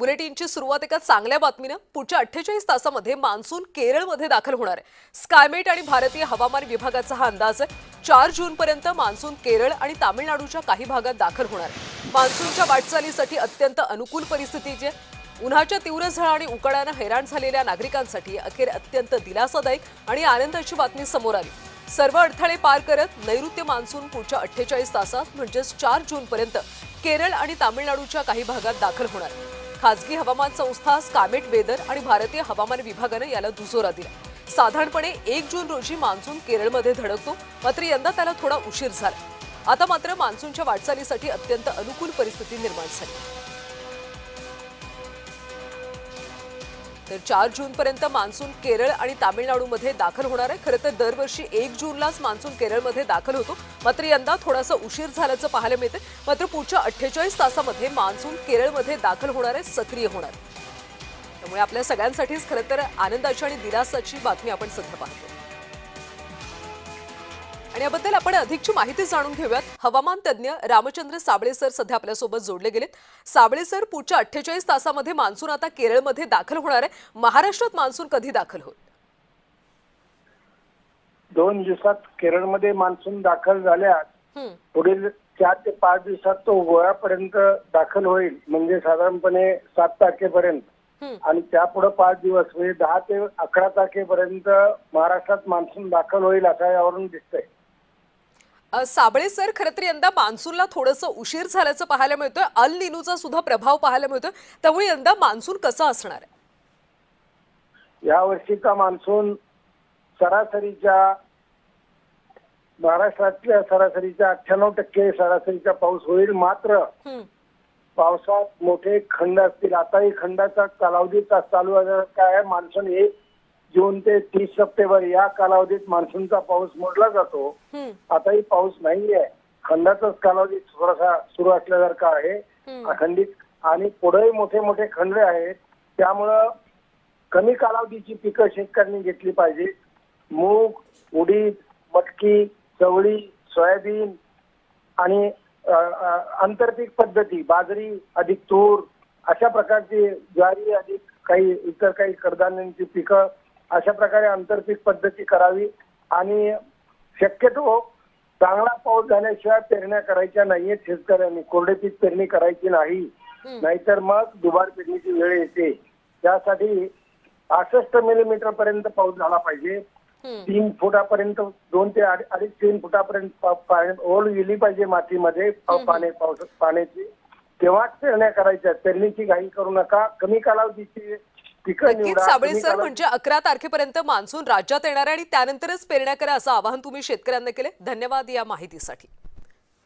बुलेटिनची सुरुवात एका चांगल्या बातमीनं. पुढच्या 48 तासामध्ये मान्सून केरळमध्ये दाखल होणार आहे. स्कायमेट आणि भारतीय हवामान विभागाचा हा अंदाज आहे. 4 जूनपर्यंत मान्सून केरळ आणि तामिळनाडूच्या काही भागात दाखल होणार आहे. मान्सूनच्या वाटचालीसाठी अत्यंत अनुकूल परिस्थिती आहे. उन्हाच्या तीव्र झळा आणि उकाड्यानं हैराण झालेल्या नागरिकांसाठी अखेर अत्यंत दिलासादायक आणि आनंदाची बातमी समोर आली. सर्व अडथळे पार करत नैऋत्य मान्सून पुढच्या 48 तासात म्हणजेच 4 जूनपर्यंत केरळ आणि तामिळनाडूच्या काही भागात दाखल होणार. खासगी हवामान संस्था स्कायमेट वेदर आणि भारतीय हवामान विभागानं याला दुजोरा दिला. साधारणपणे 1 जून रोजी मान्सून केरळमध्ये धडकतो, मात्र यंदा त्याला थोडा उशीर झाला. आता मात्र मान्सूनच्या वाटचालीसाठी अत्यंत अनुकूल परिस्थिती निर्माण झाली. तर 4 जूनपर्यंत मान्सून केरळ आणि तामिळनाडूमध्ये दाखल होणार आहे. खरं तर दरवर्षी 1 जूनलाच मान्सून केरळमध्ये दाखल होतो, मात्र यंदा थोडासा उशीर झाल्याचं पाहायला मिळते. मात्र पुढच्या 48 तासामध्ये मान्सून केरळमध्ये दाखल होणार आहे, सक्रिय होणार. त्यामुळे आपल्या सगळ्यांसाठीच खरं तर आनंदाची आणि दिलासाची बातमी आपण सध्या पाहतो. आणि याबद्दल आपण अधिकची माहिती जाणून घेऊयात. हवामान तज्ञ रामचंद्र साबळे सर सध्या आपल्यासोबत जोडले गेलेत. साबळे सर, पुढच्या 48 तासामध्ये मान्सून आता केरळमध्ये दाखल होणार आहे. महाराष्ट्रात मान्सून कधी दाखल होईल? 2 दिवसात केरळमध्ये मान्सून दाखल झाल्यास पुढील 4 ते 5 दिवसात तो गोव्यापर्यंत दाखल होईल, म्हणजे साधारणपणे 7 तारखेपर्यंत. आणि त्यापुढे 5 दिवस म्हणजे 10 ते 11 तारखेपर्यंत महाराष्ट्रात मान्सून दाखल होईल असं यावरून दिसतंय. साबळे सर, खरं तर यंदा मान्सूनला थोडंसं उशीर झाल्याचं पाहायला मिळतोय. अल निनोचा सुद्धा प्रभाव पाहायला मिळतोय. त्यामुळे यंदा मान्सून कसा असणार आहे? यावर्षीचा मान्सून सरासरीच्या महाराष्ट्रातल्या सरासरीच्या 98% सरासरीचा पाऊस होईल. मात्र पावसात मोठे खंड असतील. आताही खंडाचा कालावधी चालू आहे. काय मान्सून 1 जून ते 30 सप्टेंबर या कालावधीत मान्सूनचा पाऊस मोडला जातो. आताही पाऊस नाहीये. खंडाचाच कालावधी थोडासा सुरू असल्यासारखा आहे, अखंडित. आणि पुढेही मोठे मोठे खंड आहेत. त्यामुळं कमी कालावधीची पिकं शेतकऱ्यांनी घेतली पाहिजे. मूग, उडीद, मटकी, चवळी, सोयाबीन आणि आंतरपीक पद्धती, बाजरी अधिक तूर, अशा प्रकारची ज्वारी अधिक काही इतर काही कडधान्यांची पिकं, अशा प्रकारे आंतरपीक पद्धती करावी. आणि शक्यतो चांगला पाऊस झाल्याशिवाय पेरण्या करायच्या नाहीयेत शेतकऱ्यांनी. कोरडे पीक पेरणी करायची नाही, नाहीतर मग दुबार पेरणीची वेळ येते. त्यासाठी 68 मिलीमीटर पर्यंत पाऊस झाला पाहिजे. 3 फुटापर्यंत, 2 ते 2.5-3 फुटापर्यंत ओल गेली पाहिजे मातीमध्ये पाण्याची. तेव्हाच पेरण्या करायच्या. पेरणीची घाई करू नका. कमी कालावधीची पिकं निवडा. साबळे सर, म्हणजे 11 तारखेपर्यंत मान्सून राज्यात येणार आहे आणि त्यानंतरच पेरण्या करा असं आवाहन तुम्ही शेतकऱ्यांना केले. धन्यवाद या माहितीसाठी.